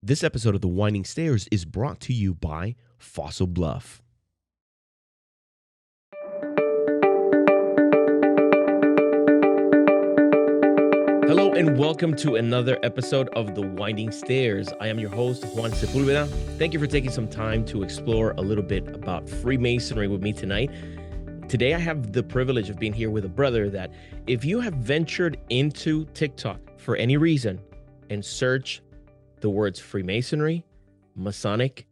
This episode of The Winding Stairs is brought to you by Fossil Bluff. Hello and welcome to another episode of The Winding Stairs. I am your host, Juan Sepulveda. Thank you for taking some time to explore a little bit about Freemasonry with me tonight. Today, I have the privilege of being here with a brother that if you have ventured into TikTok for any reason and search the words Freemasonry, Masonic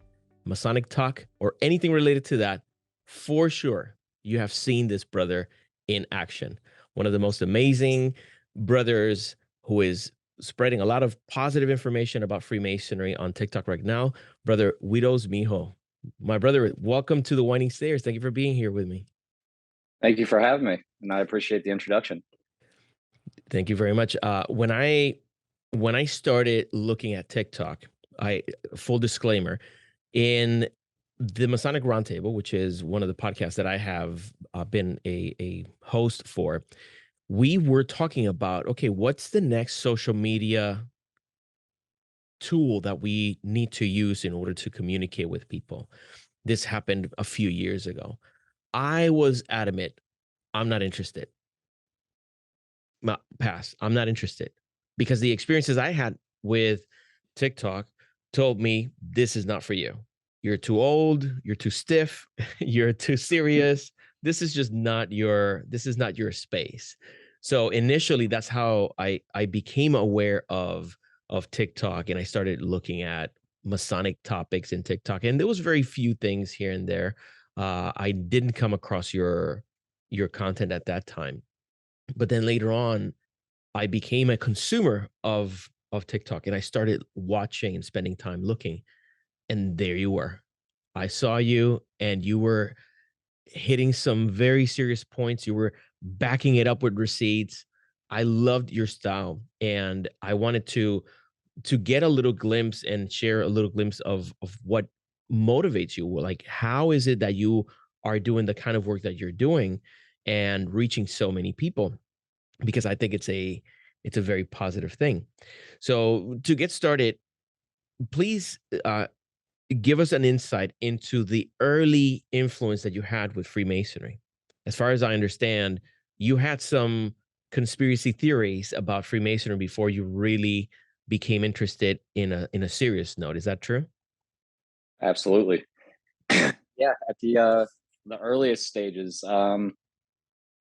Tik, or anything related to that, for sure, you have seen this brother in action. One of the most amazing brothers who is spreading a lot of positive information about Freemasonry on TikTok right now, brother Widows Mijo. My brother, welcome to The Winding Stairs. Thank you for being here with me. Thank you for having me, and I appreciate the introduction. Thank you very much. When I started looking at TikTok, full disclaimer, in the Masonic Roundtable, which is one of the podcasts that I have been a host for, we were talking about, okay, what's the next social media tool that we need to use in order to communicate with people? This happened a few years ago. I was adamant, I'm not interested. Pass. I'm not interested because the experiences I had with TikTok told me this is not for you. You're too old, you're too stiff, you're too serious. This is not your space. So initially that's how I became aware of TikTok, and I started looking at Masonic topics in TikTok, and there was very few things here and there. I didn't come across your content at that time. But then later on, I became a consumer of TikTok, and I started watching and spending time looking. And there you were. I saw you, and you were hitting some very serious points. You were backing it up with receipts. I loved your style, and I wanted to get a little glimpse and share a little glimpse of what motivates you. Like, how is it that you are doing the kind of work that you're doing and reaching so many people? Because I think it's a very positive thing. So to get started, please give us an insight into the early influence that you had with Freemasonry. As far as I understand, you had some conspiracy theories about Freemasonry before you really became interested in a serious note. Is that true? Absolutely. Yeah, at the earliest stages.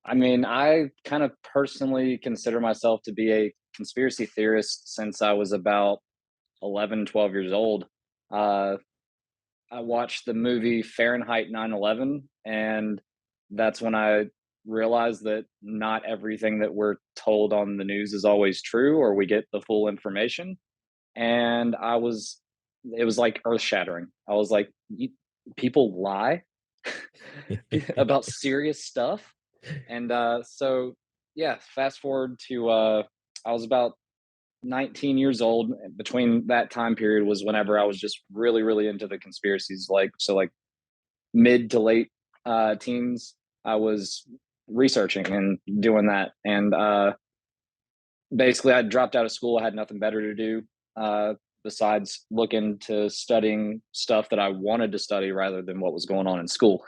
I mean, I kind of personally consider myself to be a conspiracy theorist since I was about 11, 12 years old. Uh, I watched the movie Fahrenheit 9/11, and that's when I realized that not everything that we're told on the news is always true or we get the full information. And it was like earth shattering. I was like, people lie about serious stuff. And so, yeah, fast forward to I was about 19 years old. Between that time period was whenever I was just really, really into the conspiracies. Like mid to late teens, I was researching and doing that. And basically, I dropped out of school. I had nothing better to do besides look into studying stuff that I wanted to study rather than what was going on in school.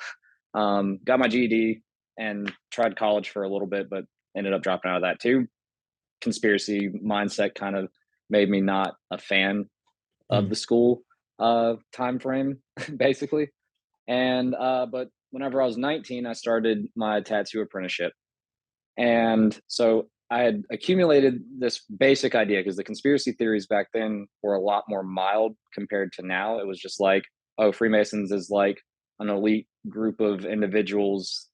Got my GED and tried college for a little bit, but ended up dropping out of that too. Conspiracy mindset kind of made me not a fan of the school time frame, basically. And but whenever I was 19, I started my tattoo apprenticeship. And so I had accumulated this basic idea because the conspiracy theories back then were a lot more mild compared to now. It was just like, oh, Freemasons is like an elite group of individuals.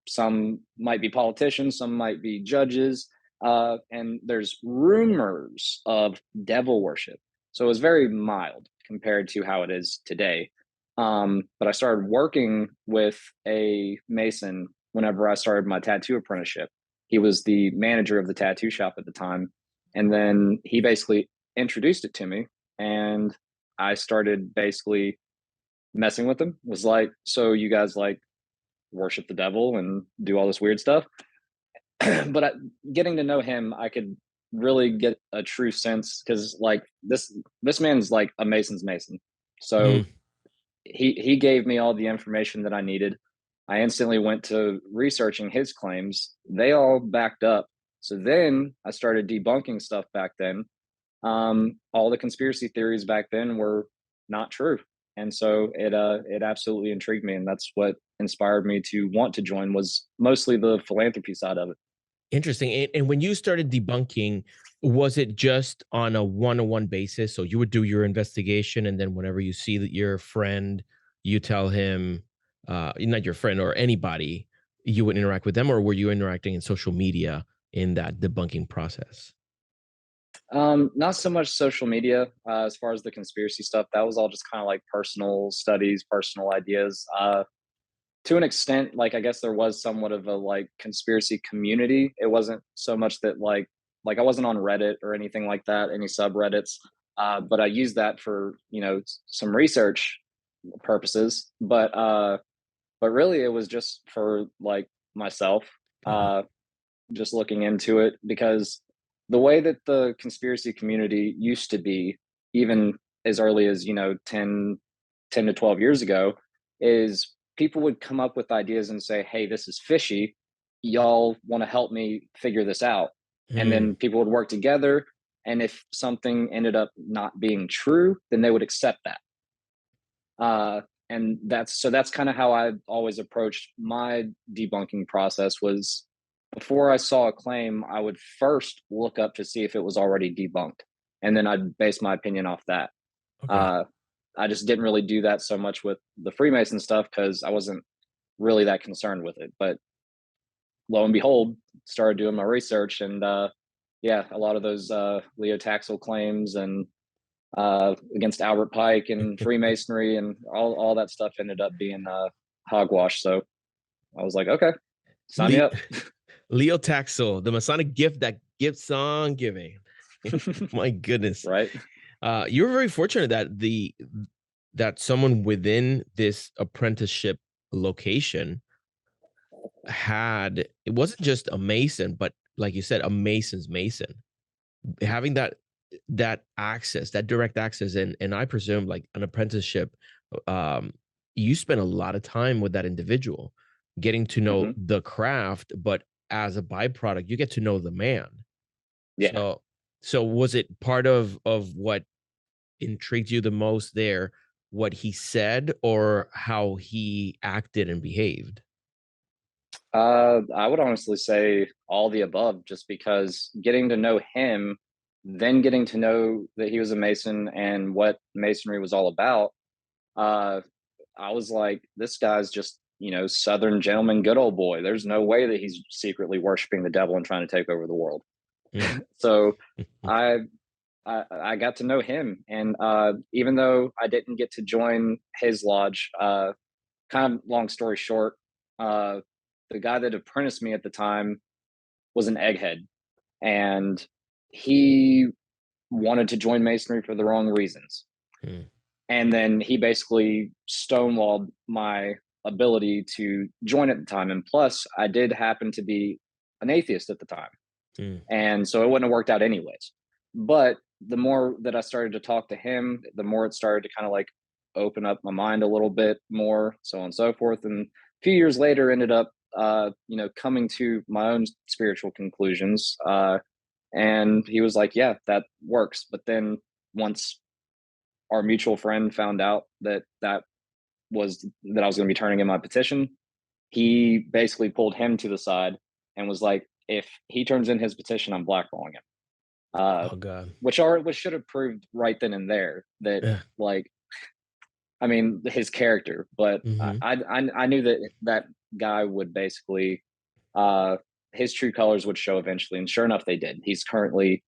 Some might be politicians, some might be judges, and there's rumors of devil worship. So it was very mild compared to how it is today. But I started working with a Mason whenever I started my tattoo apprenticeship. He was the manager of the tattoo shop at the time. And then he basically introduced it to me. And I started basically messing with him. Was like, so you guys like worship the devil and do all this weird stuff? But getting to know him, I could really get a true sense, because like this man's like a Mason's Mason. So he gave me all the information that I needed. I instantly went to researching his claims. They all backed up. So then I started debunking stuff back then. All the conspiracy theories back then were not true. And so it absolutely intrigued me, and that's what inspired me to want to join, was mostly the philanthropy side of it. Interesting. And when you started debunking, was it just on a one-on-one basis? So you would do your investigation, and then whenever you see that your friend, you tell him, not your friend or anybody, you would interact with them, or were you interacting in social media in that debunking process? Not so much social media. As far as the conspiracy stuff, that was all just kind of like personal studies, personal ideas. To an extent, like I guess there was somewhat of a like conspiracy community. It wasn't so much that like I wasn't on Reddit or anything like that, any subreddits. But I used that for, you know, some research purposes. But really it was just for like myself, just looking into it, because the way that the conspiracy community used to be, even as early as, you know, 10 to 12 years ago, is people would come up with ideas and say, hey, this is fishy, y'all want to help me figure this out? And Mm. then people would work together, and if something ended up not being true, then they would accept that. And that's kind of how I always approached my debunking process. Was before I saw a claim, I would first look up to see if it was already debunked, and then I'd base my opinion off that. Okay. uh, I just didn't really do that so much with the Freemason stuff, because I wasn't really that concerned with it. But lo and behold, started doing my research, and yeah, a lot of those Leo Taxil claims, and against Albert Pike and Freemasonry and all that stuff ended up being hogwash. So I was like, okay, sign me Le- up. Leo Taxil, the Masonic gift that gives on giving. My goodness. Right. You're very fortunate that someone within this apprenticeship location had, it wasn't just a Mason, but like you said, a Mason's Mason. Having that access, that direct access, and I presume like an apprenticeship, you spend a lot of time with that individual, getting to know Hmm. the craft, but as a byproduct, you get to know the man. Yeah. So was it part of what intrigued you the most there, what he said or how he acted and behaved? I would honestly say all the above, just because getting to know him, then getting to know that he was a Mason and what Masonry was all about. Uh, I was like, this guy's just, you know, Southern gentleman, good old boy. There's no way that he's secretly worshiping the devil and trying to take over the world. Mm. So I, I got to know him, and even though I didn't get to join his lodge, kind of long story short, uh, the guy that apprenticed me at the time was an egghead, and he wanted to join Masonry for the wrong reasons. Mm. And then he basically stonewalled my ability to join at the time. And plus, I did happen to be an atheist at the time. Mm. And so it wouldn't have worked out anyways. But the more that I started to talk to him, the more it started to kind of like open up my mind a little bit more, so on and so forth. And a few years later, ended up, you know, coming to my own spiritual conclusions. And he was like, yeah, that works. But then once our mutual friend found out that that I was going to be turning in my petition, he basically pulled him to the side and was like, if he turns in his petition, I'm blackballing him. Oh God. Which should have proved right then and there that, Yeah. like, I mean, his character. But Hmm. I knew that that guy would basically, uh, his true colors would show eventually, and sure enough, they did. He's currently,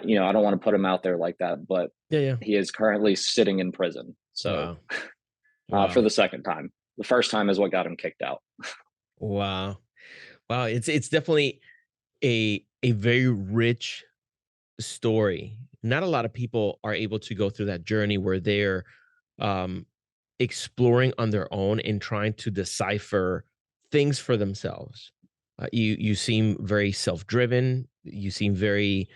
you know, I don't want to put him out there like that, but Yeah, yeah. he is currently sitting in prison. So Wow. for Wow. the second time, the first time is what got him kicked out. Wow. Wow. It's definitely a very rich story. Not a lot of people are able to go through that journey where they're um exploring on their own and trying to decipher things for themselves. You seem very self-driven. You seem very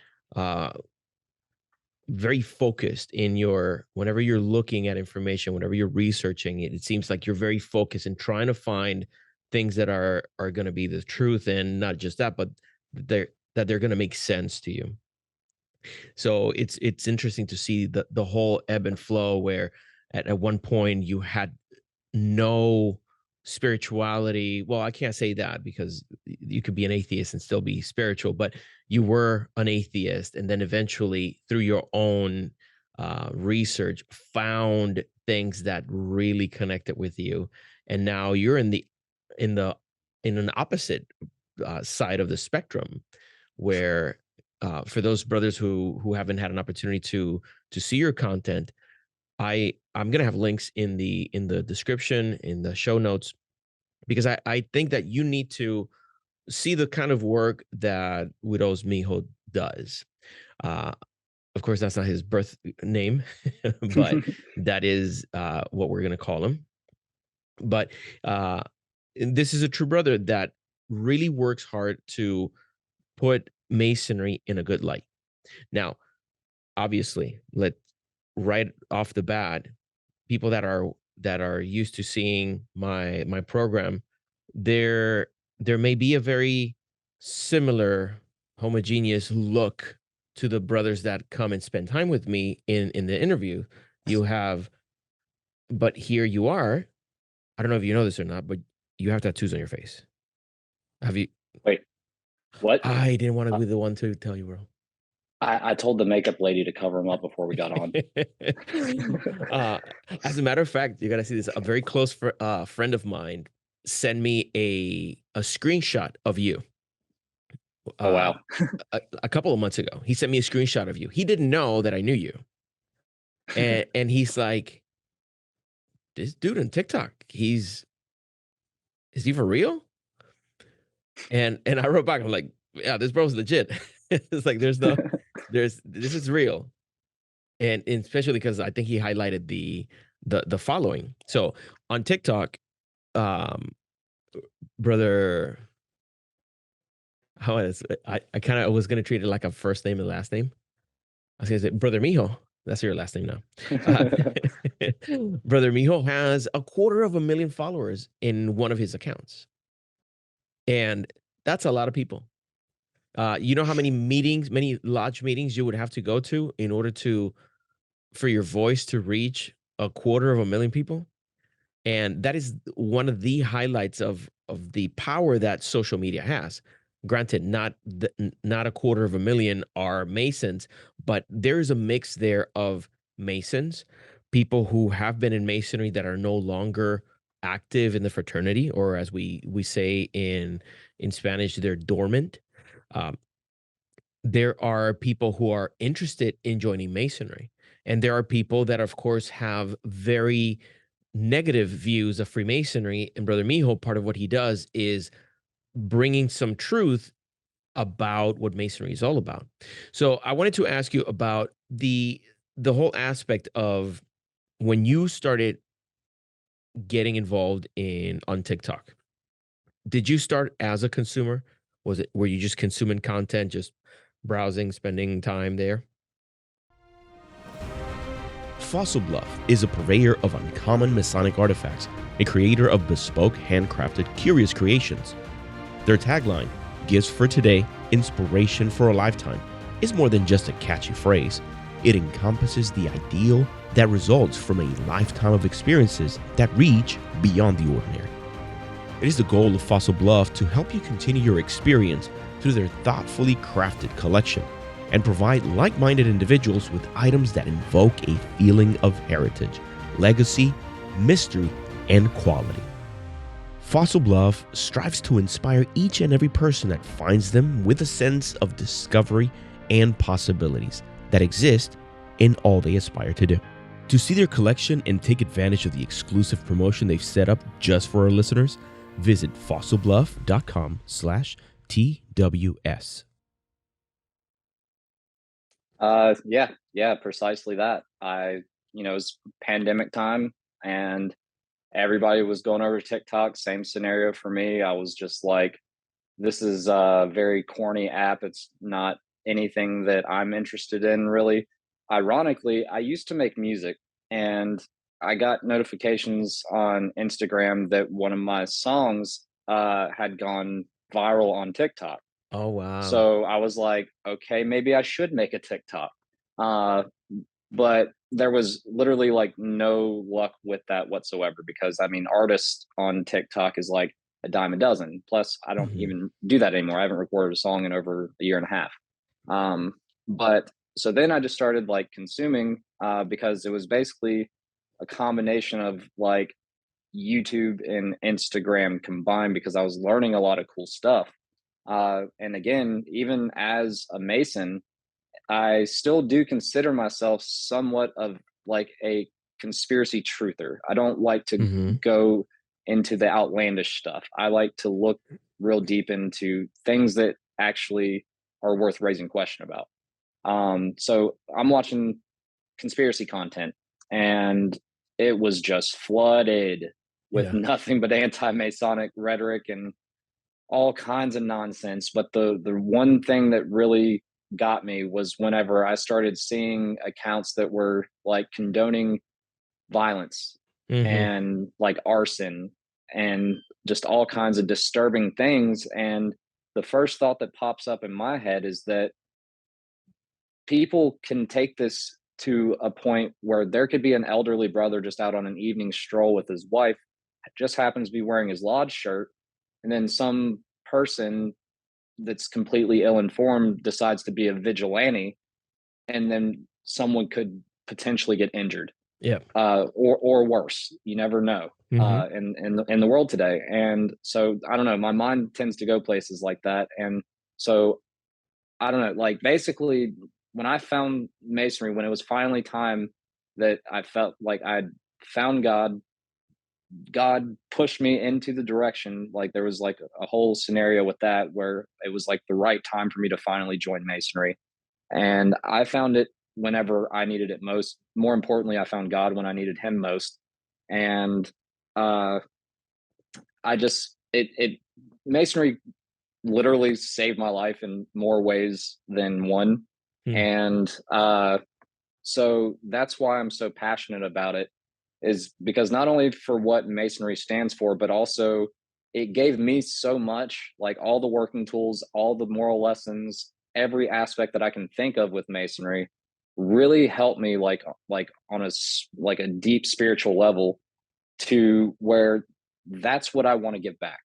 very focused in your, whenever you're looking at information, whenever you're researching it, it seems like you're very focused in trying to find things that are going to be the truth, and not just that, but they're going to make sense to you. So it's interesting to see the whole ebb and flow, where at one point you had no spirituality. Well, I can't say that, because you could be an atheist and still be spiritual, but you were an atheist, and then eventually through your own research found things that really connected with you, and now you're in the in an opposite side of the spectrum, where for those brothers who haven't had an opportunity to see your content, I'm gonna have links in the description, in the show notes, because I think that you need to see the kind of work that Widows Mijo does. Uh, of course, that's not his birth name, but that is what we're gonna call him. But this is a true brother that really works hard to put Masonry in a good light. Now, obviously, right off the bat, people that are used to seeing my program, there may be a very similar homogeneous look to the brothers that come and spend time with me in the interview. You have, but here you are. I don't know if you know this or not, but you have tattoos on your face. Have you? Wait, what? I didn't want to be the one to tell you, bro. I told the makeup lady to cover him up before we got on. As a matter of fact, you gotta see this. A very close friend of mine sent me a screenshot of you. Oh, wow. A couple of months ago, he sent me a screenshot of you. He didn't know that I knew you, and he's like, "This dude on TikTok, is he for real?" And I wrote back, I'm like, "Yeah, this bro's legit." It's like this is real. And especially because I think he highlighted the following. So on TikTok, um, brother, how is I kind of was gonna treat it like a first name and last name. I was gonna say brother Mijo. That's your last name now. Uh, brother Mijo has 250,000 followers in one of his accounts, and that's a lot of people. You know how many meetings, many lodge meetings you would have to go to in order for your voice to reach 250,000 people? And that is one of the highlights of the power that social media has. Granted, not 250,000 are Masons, but there's a mix there of Masons, people who have been in Masonry that are no longer active in the fraternity, or as we say in Spanish, they're dormant. Um, there are people who are interested in joining Masonry, and there are people that, of course, have very negative views of Freemasonry. And Brother Mijo, part of what he does is bringing some truth about what Masonry is all about. So I wanted to ask you about the whole aspect of when you started getting involved in on TikTok. Did you start as a consumer? Were you just consuming content, just browsing, spending time there? Fossil Bluff is a purveyor of uncommon Masonic artifacts, a creator of bespoke, handcrafted, curious creations. Their tagline, "Gifts for today, inspiration for a lifetime," is more than just a catchy phrase. It encompasses the ideal that results from a lifetime of experiences that reach beyond the ordinary. It is the goal of Fossil Bluff to help you continue your experience through their thoughtfully crafted collection and provide like-minded individuals with items that invoke a feeling of heritage, legacy, mystery, and quality. Fossil Bluff strives to inspire each and every person that finds them with a sense of discovery and possibilities that exist in all they aspire to do. To see their collection and take advantage of the exclusive promotion they've set up just for our listeners, visit fossilbluff.com/TWS. Yeah, precisely that. It was pandemic time and everybody was going over to TikTok. Same scenario for me. I was just like, this is a very corny app. It's not anything that I'm interested in, really. Ironically, I used to make music, and I got notifications on Instagram that one of my songs had gone viral on TikTok. Oh, wow. So I was like, okay, maybe I should make a TikTok. Uh, but there was literally like no luck with that whatsoever, because I mean, artists on TikTok is like a dime a dozen. Plus, I don't Mhm. even do that anymore. I haven't recorded a song in over a year and a half. But so then I just started like consuming because it was basically a combination of like YouTube and Instagram combined, because I was learning a lot of cool stuff. And again, even as a Mason, I still do consider myself somewhat of like a conspiracy truther. I don't like to Mhm. go into the outlandish stuff. I like to look real deep into things that actually are worth raising question about. So I'm watching conspiracy content, and it was just flooded with Yeah. nothing but anti-Masonic rhetoric and all kinds of nonsense. But the one thing that really got me was whenever I started seeing accounts that were like condoning violence Mhm. and like arson and just all kinds of disturbing things. And the first thought that pops up in my head is that people can take this to a point where there could be an elderly brother just out on an evening stroll with his wife, just happens to be wearing his lodge shirt, and then some person that's completely ill-informed decides to be a vigilante, and then someone could potentially get injured, Yeah. or worse. You never know Mhm. in the world today. And so I don't know. My mind tends to go places like that, and so I don't know. Like basically, when I found Masonry, when it was finally time that I felt like I'd found God, God pushed me into the direction. Like there was like a whole scenario with that where it was like the right time for me to finally join Masonry. And I found it whenever I needed it most. More importantly, I found God when I needed him most. And uh I just it Masonry literally saved my life in more ways than one. Hmm. And so that's why I'm so passionate about it, is because not only for what Masonry stands for, but also it gave me so much, like all the working tools, all the moral lessons, every aspect that I can think of with Masonry really helped me like on like a deep spiritual level, to where that's what I want to give back.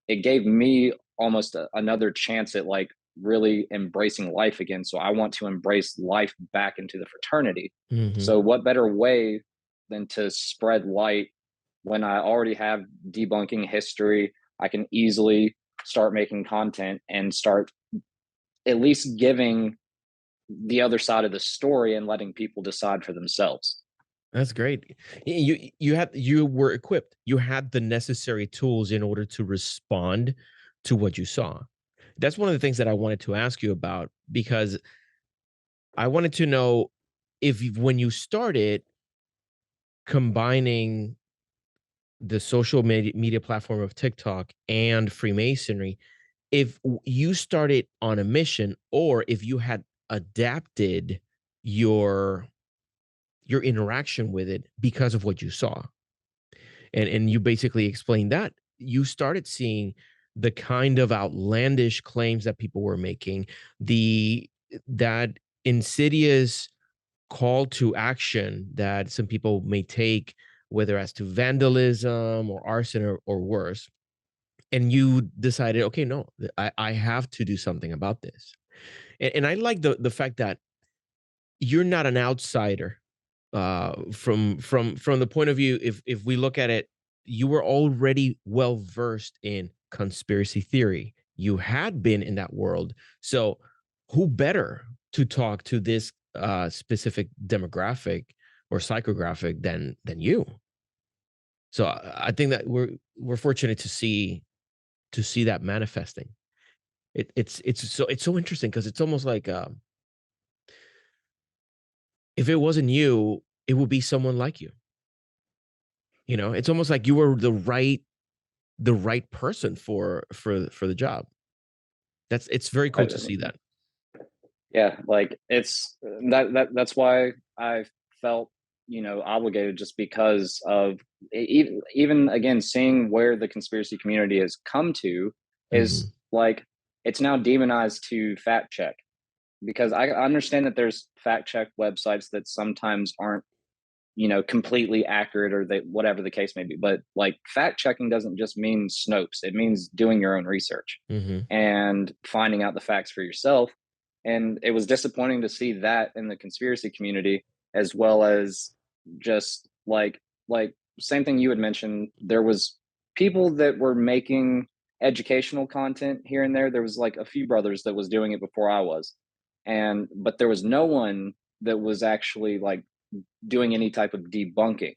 It gave me almost another chance at like really embracing life again. So I want to embrace life back into the fraternity. Mhm. So what better way than to spread light when I already have debunking history? I can easily start making content and start at least giving the other side of the story and letting people decide for themselves. That's great. You were equipped. You had the necessary tools in order to respond to what you saw. That's one of the things that I wanted to ask you about, because I wanted to know if when you started combining the social media platform of TikTok and Freemasonry, if you started on a mission or if you had adapted your interaction with it because of what you saw. And you basically explained that you started seeing the kind of outlandish claims that people were making, the that insidious call to action that some people may take, whether as to vandalism or arson or worse. And you decided, okay, no, I have to do something about this. And I like the fact that you're not an outsider from the point of view. If we look at it, you were already well versed in conspiracy theory. You had been in that world, so who better to talk to this specific demographic or psychographic than you? So I think that we're fortunate to see that manifesting. It's so interesting because it's almost like if it wasn't you, it would be someone like you. You know, it's almost like you were the right person for the job. It's very cool Right. to see that. Yeah, like it's that's why I felt, obligated, just because of even again seeing where the conspiracy community has come to is like it's now demonized to fact check, because I understand that there's fact check websites that sometimes aren't, completely accurate, or they, whatever the case may be. But like fact checking doesn't just mean Snopes. It means doing your own research and finding out the facts for yourself. And it was disappointing to see that in the conspiracy community, as well as just like same thing you had mentioned. There was people that were making educational content here and there. There was like a few brothers that was doing it before I was. But there was no one that was actually like doing any type of debunking.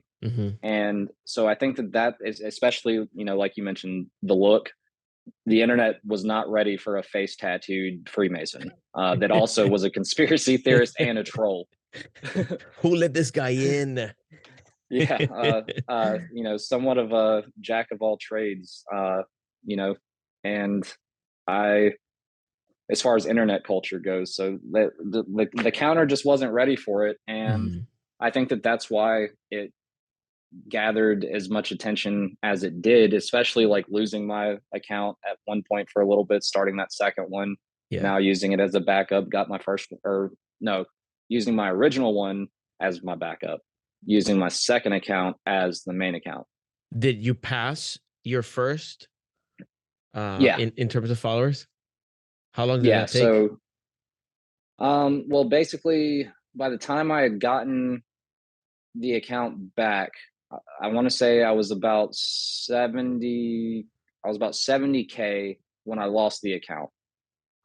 And so I think that is, especially, like you mentioned, the internet was not ready for a face tattooed Freemason that also was a conspiracy theorist and a troll. Who let this guy in? Yeah, somewhat of a jack of all trades, and as far as internet culture goes, so the counter just wasn't ready for it. And I think that's why it gathered as much attention as it did, especially like losing my account at one point for a little bit, starting that second one, now using it as a backup, got my first, or no, using my original one as my backup, using my second account as the main account. Did you pass your first in terms of followers? How long did that take? So well, basically by the time I had gotten the account back, I want to say I was about 70K when I lost the account.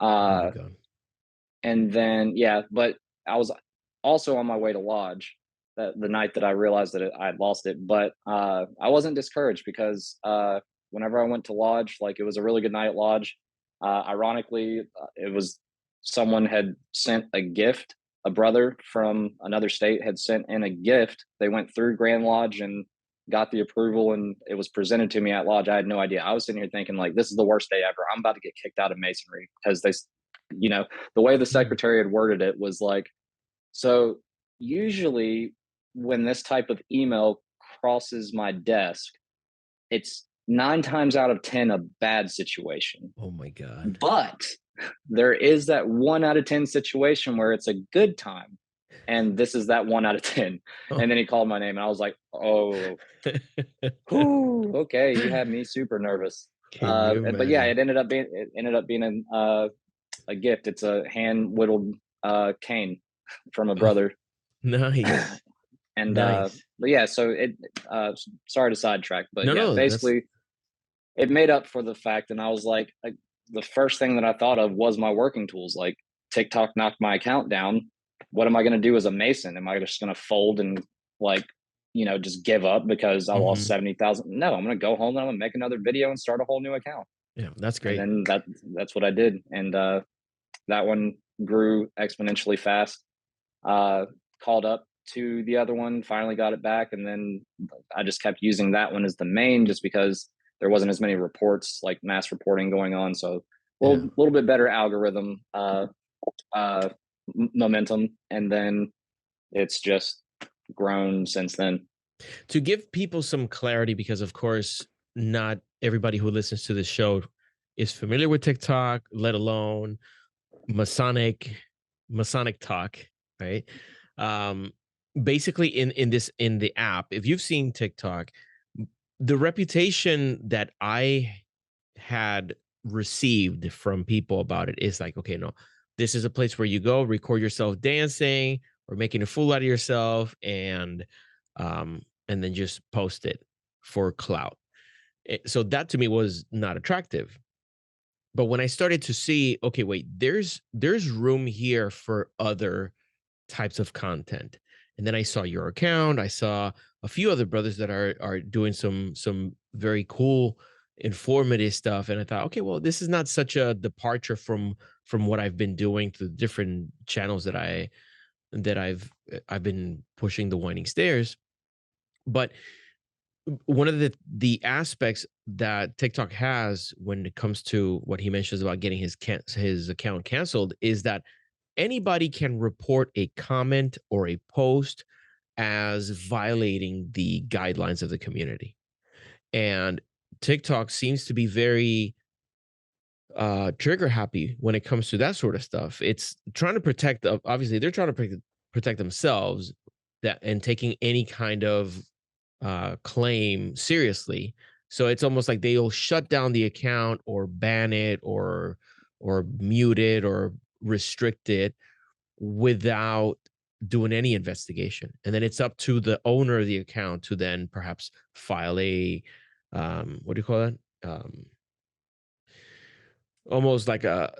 And then, but I was also on my way to Lodge the night that I realized that I had lost it. But I wasn't discouraged, because whenever I went to Lodge, like, it was a really good night at Lodge. Ironically, it was someone had sent a gift. A brother from another state had sent in a gift. They went through Grand Lodge and got the approval, and it was presented to me at Lodge. I had no idea. I was sitting here thinking, like, this is the worst day ever. I'm about to get kicked out of Masonry, because they, the way the secretary had worded it was like, so usually when this type of email crosses my desk, it's 9 times out of 10 a bad situation. Oh my God. But there is that 1 out of 10 situation where it's a good time, and this is that 1 out of 10. And then he called my name, and I was like, oh, okay, you had me super nervous. But yeah, it ended up being a gift. It's a hand whittled cane from a brother. Nice. And but yeah, so it sorry to sidetrack, but basically it made up for the fact. And I was like, the first thing that I thought of was my working tools. Like, TikTok knocked my account down. What am I going to do as a Mason? Am I just going to fold and, like, just give up because I lost 70,000? No, I'm going to go home and I'm going to make another video and start a whole new account. Yeah, that's great. And then that's what I did. And that one grew exponentially fast. Called up to the other one, finally got it back. And then I just kept using that one as the main, just because there wasn't as many reports, like mass reporting going on. So a little bit better algorithm momentum. And then it's just grown since then. To give people some clarity, because of course, not everybody who listens to this show is familiar with TikTok, let alone Masonic Talk, right? Basically in the app, if you've seen TikTok, the reputation that I had received from people about it is like, okay, no, this is a place where you go record yourself dancing or making a fool out of yourself, and then just post it for clout. So that to me was not attractive. But when I started to see, okay, wait, there's room here for other types of content. And then I saw your account. I saw a few other brothers that are doing some very cool, informative stuff. And I thought, okay, well, this is not such a departure from what I've been doing to the different channels that I've been pushing the winding stairs. But one of the aspects that TikTok has when it comes to what he mentions about getting his account canceled is that anybody can report a comment or a post as violating the guidelines of the community. And TikTok seems to be very trigger happy when it comes to that sort of stuff. It's trying to protect, obviously they're trying to protect themselves, that and taking any kind of claim seriously. So it's almost like they'll shut down the account or ban it or mute it or restrict it without doing any investigation. And then it's up to the owner of the account to then perhaps file a what do you call that? Almost like a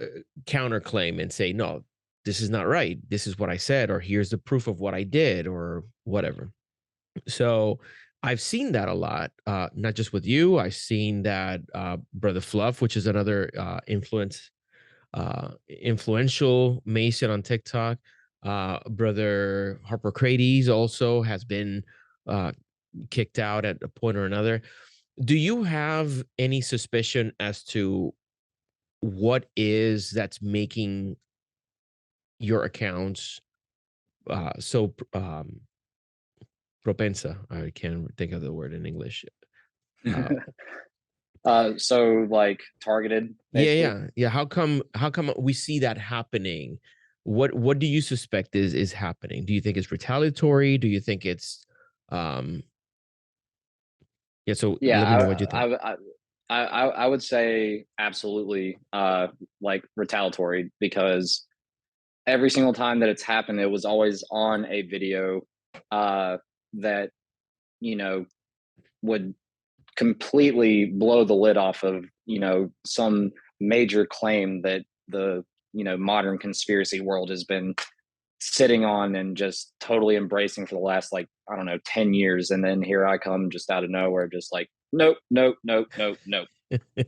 counterclaim and say, no, this is not right. This is what I said, or here's the proof of what I did, or whatever. So I've seen that a lot, not just with you. I've seen that Brother Fluff, which is another influential Mason on TikTok. Brother Harper Crates also has been kicked out at a point or another. Do you have any suspicion as to what is that's making your accounts so propensa? I can't think of the word in English. So like targeted, basically? Yeah. How come we see that happening? What do you suspect is happening? Do you think it's retaliatory? Do you think it's so let me know what you think. I would say absolutely like retaliatory, because every single time that it's happened, it was always on a video that, you know, would completely blow the lid off of, you know, some major claim that the, you know, modern conspiracy world has been sitting on and just totally embracing for the last, like, I don't know, 10 years. And then here I come just out of nowhere, just like, nope.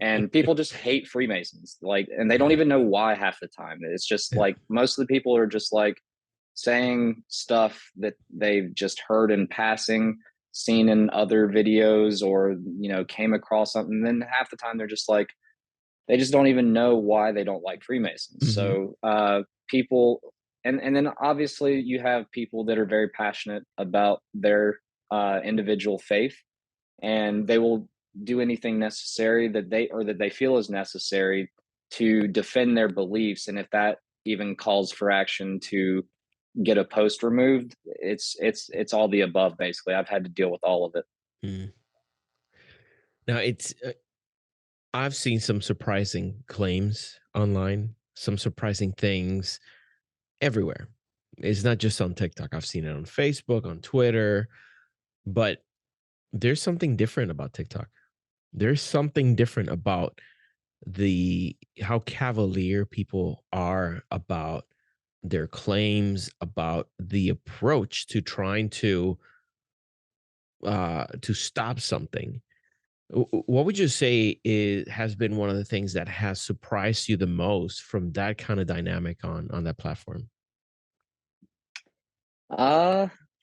And people just hate Freemasons, like, and they don't even know why half the time. It's just like most of the people are just like saying stuff that they've just heard in passing, seen in other videos, or, you know, came across something. And then half the time they're just like, they just don't even know why they don't like Freemasons. So people, and then obviously you have people that are very passionate about their individual faith, and they will do anything necessary that they feel is necessary to defend their beliefs. And if that even calls for action to get a post removed, it's all the above, basically. I've had to deal with all of it. Now it's I've seen some surprising claims online, some surprising things everywhere. It's not just on TikTok. I've seen it on Facebook, on Twitter, but there's something different about TikTok. There's something different about how cavalier people are about their claims, about the approach to trying to stop something. What would you say has been one of the things that has surprised you the most from that kind of dynamic on that platform?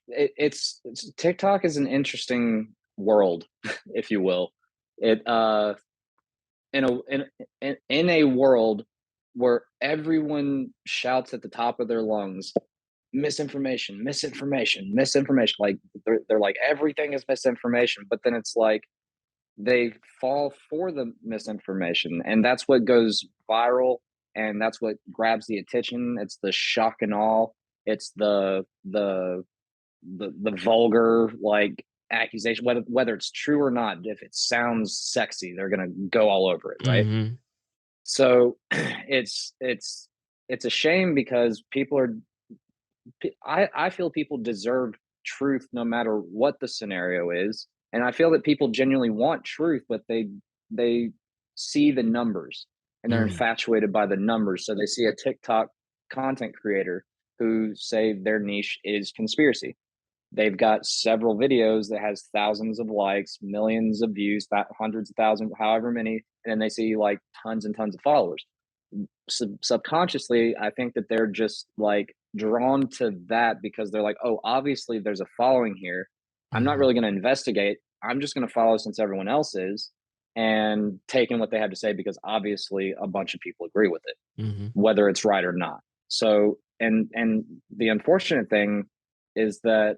It's TikTok is an interesting world, if you will. It in a world where everyone shouts at the top of their lungs, misinformation. Like they're like, everything is misinformation, but then it's like they fall for the misinformation, and that's what goes viral, and that's what grabs the attention. It's the shock and awe. It's the vulgar, like, accusation, whether it's true or not. If it sounds sexy, they're gonna go all over it, right? So it's a shame, because I feel people deserve truth no matter what the scenario is. And I feel that people genuinely want truth, but they see the numbers and they're infatuated by the numbers. So they see a TikTok content creator who say their niche is conspiracy. They've got several videos that has thousands of likes, millions of views, hundreds of thousands, however many, and then they see like tons and tons of followers. Subconsciously, I think that they're just like drawn to that, because they're like, oh, obviously there's a following here. I'm not really going to investigate. I'm just going to follow since everyone else is, and take in what they have to say, because obviously a bunch of people agree with it, whether it's right or not. So and the unfortunate thing is that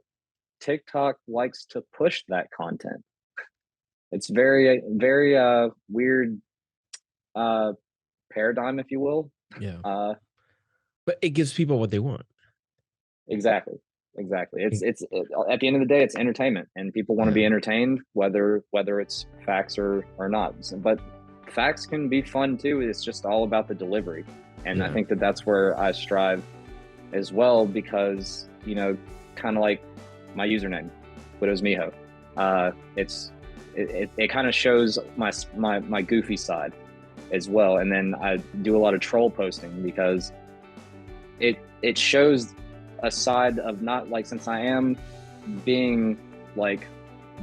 TikTok likes to push that content. It's very weird paradigm, if you will. Yeah. But it gives people what they want. Exactly. It's at the end of the day, it's entertainment, and people want to be entertained, whether it's facts or not. But facts can be fun too. It's just all about the delivery, and I think that's where I strive as well, because kind of like my username, Widow's Mijo. It kind of shows my goofy side as well, and then I do a lot of troll posting because it shows a side of, not like, since I am being like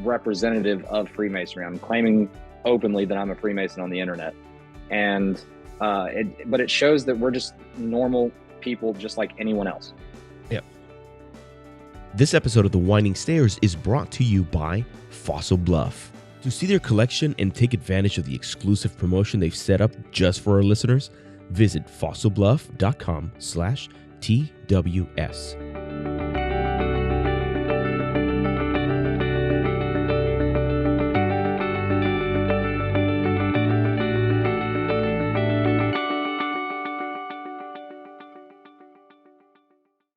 representative of Freemasonry, I'm claiming openly that I'm a Freemason on the internet, and but it shows that we're just normal people just like anyone else. Yep. This episode of The Winding Stairs is brought to you by Fossil Bluff. To see their collection and take advantage of the exclusive promotion they've set up just for our listeners, visit fossilbluff.com/TWS.